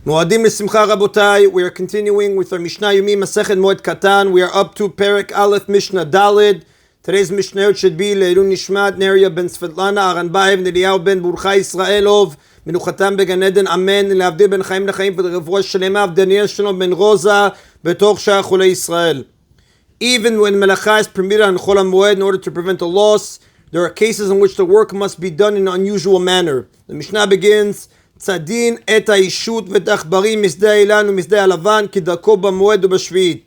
Moedim l'simcha rabotai. We are continuing with our Mishna Yomi Masechet Moed Kattan. We are up to Perek Aleph Mishnah Dalid. Today's Mishnah should be Leilun Nishmat Neria ben Svetlana Aranbaev Neliyahu ben Burcha Israelov Menuchatam began Eden Amen Leavdil ben Chaim Lechaim for the Revuah Shlema of Daniel Shalom ben Rosa Betoch Shah Chulei Israel. Even when Melacha is permitted on Chol HaMoed in order to prevent a loss, there are cases in which the work must be done in an unusual manner. The Mishnah begins. Tzadin et ha'ishut v'tachbarim misdei ilan u'misdei alavan kidako b'moed u'b'shvi'it.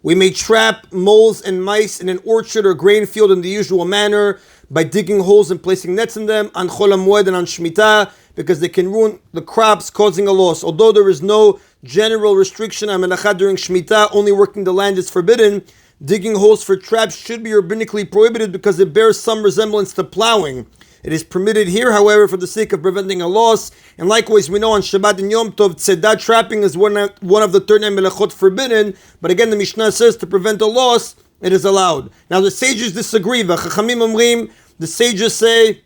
We may trap moles and mice in an orchard or grain field in the usual manner by digging holes and placing nets in them on Chol HaMoed and on Shemitah because they can ruin the crops, causing a loss. Although there is no general restriction on melacha during Shemitah, only working the land is forbidden. Digging holes for traps should be rabbinically prohibited because it bears some resemblance to plowing. It is permitted here, however, for the sake of preventing a loss. And likewise, we know on Shabbat and Yom Tov, tzeddah trapping is one of the 39 melachot forbidden. But again, the Mishnah says to prevent a loss, it is allowed. Now the sages disagree. The sages say,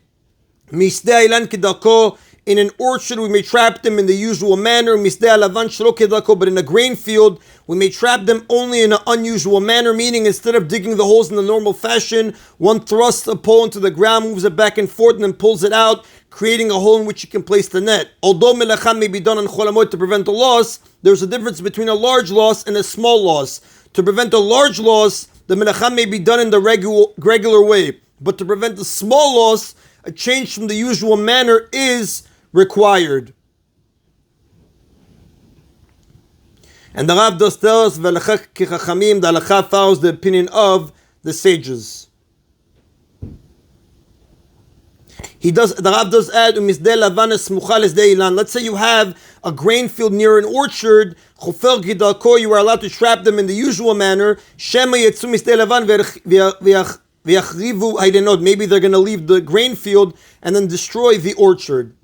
misdei ilan kidako. In an orchard, we may trap them in the usual manner. Misdei alavan shelo kidako. But in a grain field, we may trap them only in an unusual manner, meaning instead of digging the holes in the normal fashion, one thrusts a pole into the ground, moves it back and forth, and then pulls it out, creating a hole in which you can place the net. Although melacha may be done on Chol HaMoed to prevent a loss, there's a difference between a large loss and a small loss. To prevent a large loss, the melacha may be done in the regular way. But to prevent a small loss, a change from the usual manner is required. And the Rav does tell us, the halacha follows the opinion of the sages. The Rav does add, let's say you have a grain field near an orchard, you are allowed to trap them in the usual manner. Maybe they're going to leave the grain field and then destroy the orchard.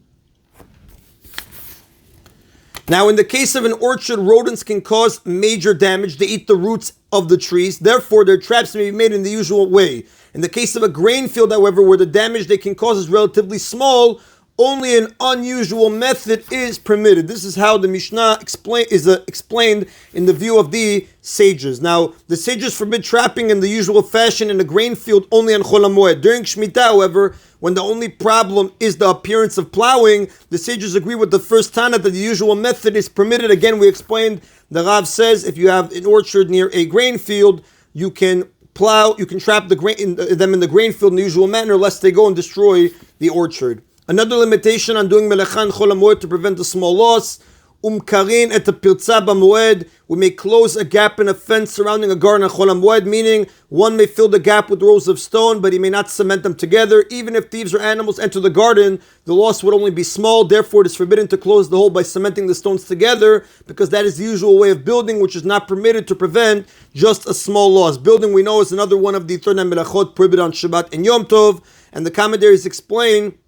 Now, in the case of an orchard, rodents can cause major damage. They eat the roots of the trees. Therefore, their traps may be made in the usual way. In the case of a grain field, however, where the damage they can cause is relatively small, only an unusual method is permitted. This is how the Mishnah explained in the view of the sages. Now, the sages forbid trapping in the usual fashion in a grain field only on Chol HaMoed. During Shemitah, however, when the only problem is the appearance of plowing, the sages agree with the first Tana that the usual method is permitted. Again, we explained, the Rav says if you have an orchard near a grain field, you can trap them in the grain field in the usual manner, lest they go and destroy the orchard. Another limitation on doing melacha and Chol HaMoed to prevent a small loss. Umkarin et pirza b'moed. We may close a gap in a fence surrounding a garden on Chol HaMoed, meaning one may fill the gap with rows of stone, but he may not cement them together. Even if thieves or animals enter the garden, the loss would only be small. Therefore, it is forbidden to close the hole by cementing the stones together, because that is the usual way of building, which is not permitted to prevent just a small loss. Building, we know, is another one of the 39 melachot prohibited on Shabbat and Yom Tov, and the commentaries explain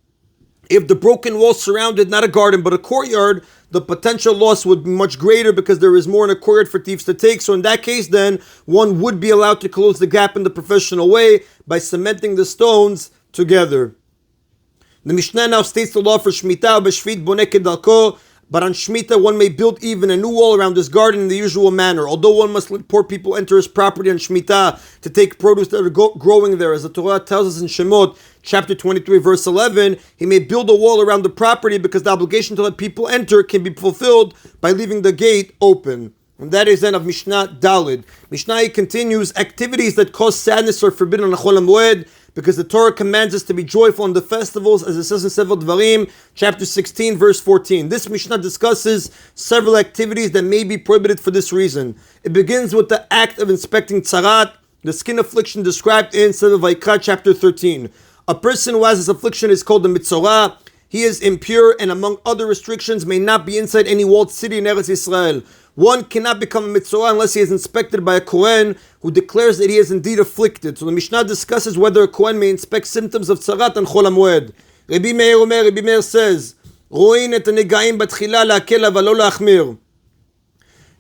if the broken wall surrounded not a garden but a courtyard, the potential loss would be much greater because there is more in a courtyard for thieves to take. So in that case, then, one would be allowed to close the gap in the professional way by cementing the stones together. The Mishnah now states the law for Shemitah, B'shvit boneh kedalko, but on Shemitah one may build even a new wall around his garden in the usual manner. Although one must let poor people enter his property on Shemitah to take produce that are growing there, as the Torah tells us in Shemot, chapter 23, verse 11, he may build a wall around the property because the obligation to let people enter can be fulfilled by leaving the gate open. And that is then of Mishnah Dalid. Mishnah continues, activities that cause sadness are forbidden on Chol HaMoed because the Torah commands us to be joyful on the festivals, as it says in Sefer Dvarim, chapter 16, verse 14. This Mishnah discusses several activities that may be prohibited for this reason. It begins with the act of inspecting tzarat, the skin affliction described in Sefer Vayikra, chapter 13. A person who has this affliction is called a mitzorah. He is impure and among other restrictions may not be inside any walled city in Eretz Israel. One cannot become a mitzorah unless he is inspected by a Kohen who declares that he is indeed afflicted. So the Mishnah discusses whether a Kohen may inspect symptoms of tzarat on Chol HaMoed. Rabbi Meir says, Ro'in et hanegaim batchila la'akel אבל לא להחמיר.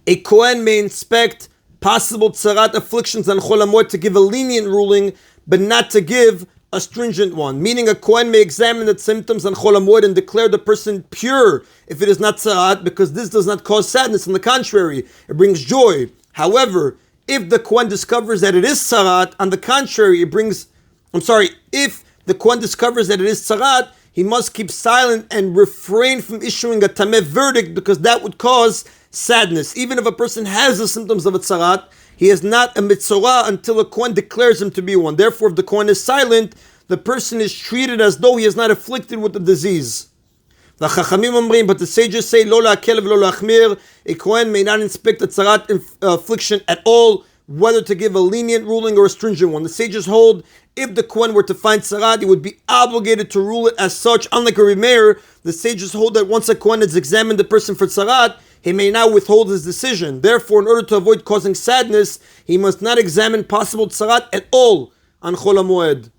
A Kohen may inspect possible tzarat afflictions on Chol HaMoed to give a lenient ruling, but not to give astringent one. Meaning a Kohen may examine the symptoms on Chol HaMoed and declare the person pure if it is not tzarat, because this does not cause sadness. On the contrary, it brings joy. However, if the Kohen discovers that it is tzarat, on the contrary, if the Kohen discovers that it is tzarat, he must keep silent and refrain from issuing a tameh verdict, because that would cause sadness. Even if a person has the symptoms of a tzarat, he is not a mitzorah until a Kohen declares him to be one. Therefore, if the Kohen is silent, the person is treated as though he is not afflicted with the disease. The Chachamim omrim, but the sages say, lo la'akel v'lo la'achmir, a Kohen may not inspect a tzarat affliction at all, whether to give a lenient ruling or a stringent one. The sages hold, if the Kohen were to find tzarat, he would be obligated to rule it as such. Unlike a Rimeir, the sages hold that once a Kohen has examined the person for tzarat, he may now withhold his decision. Therefore, in order to avoid causing sadness, he must not examine possible tzarat at all on Chol HaMoed.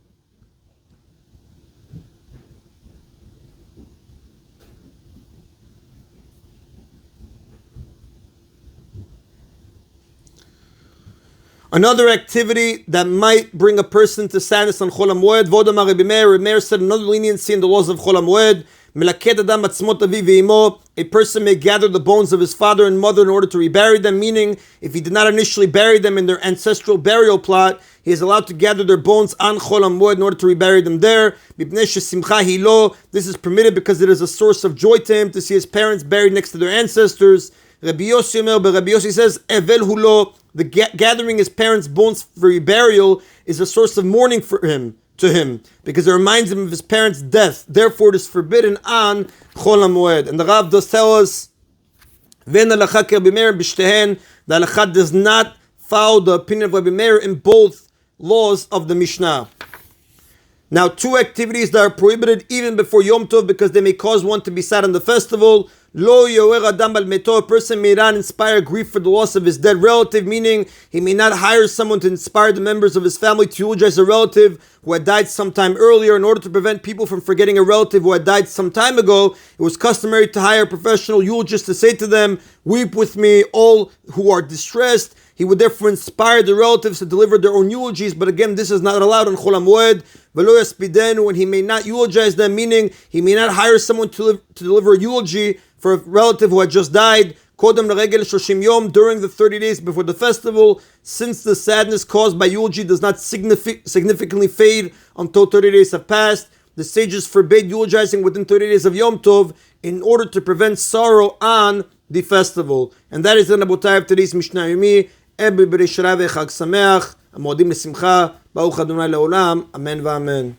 Another activity that might bring a person to sadness on Chol HaMoed, Vodamar Rebbe Meir said another leniency in the laws of Chol HaMoed, Melaked Adam Atzmot Aviv Ve'imo, a person may gather the bones of his father and mother in order to rebury them, meaning if he did not initially bury them in their ancestral burial plot, he is allowed to gather their bones on Chol HaMoed in order to rebury them there. This is permitted because it is a source of joy to him to see his parents buried next to their ancestors. Rabbi Yossi says, Evel Hulo, the gathering his parents' bones for reburial is a source of mourning to him, because it reminds him of his parents' death. Therefore, it is forbidden on Chol HaMoed. And the Rav does tell us, the halakha does not follow the opinion of Rabbi Meir in both laws of the Mishnah. Now, two activities that are prohibited even before Yom Tov because they may cause one to be sad on the festival. Lo yoer adam al meto, a person may not inspire grief for the loss of his dead relative, meaning he may not hire someone to inspire the members of his family to eulogize a relative who had died sometime earlier. In order to prevent people from forgetting a relative who had died some time ago, it was customary to hire a professional eulogist to say to them, weep with me, all who are distressed. He would therefore inspire the relatives to deliver their own eulogies, but again, this is not allowed on Chol HaMoed. V'lo yaspiden, when he may not eulogize them, meaning he may not hire someone to deliver a eulogy for a relative who had just died. Kodem l'regel 30 yom, during the 30 days before the festival, since the sadness caused by eulogy does not significantly fade until 30 days have passed. The sages forbade eulogizing within 30 days of Yom Tov in order to prevent sorrow on the festival. And that is the Nabotai of today's Mishna Yomi. Everybody should have a Chag Sameach, Moedim L'Simcha, Baruch Adonai Le'olam, Amen v'Amen.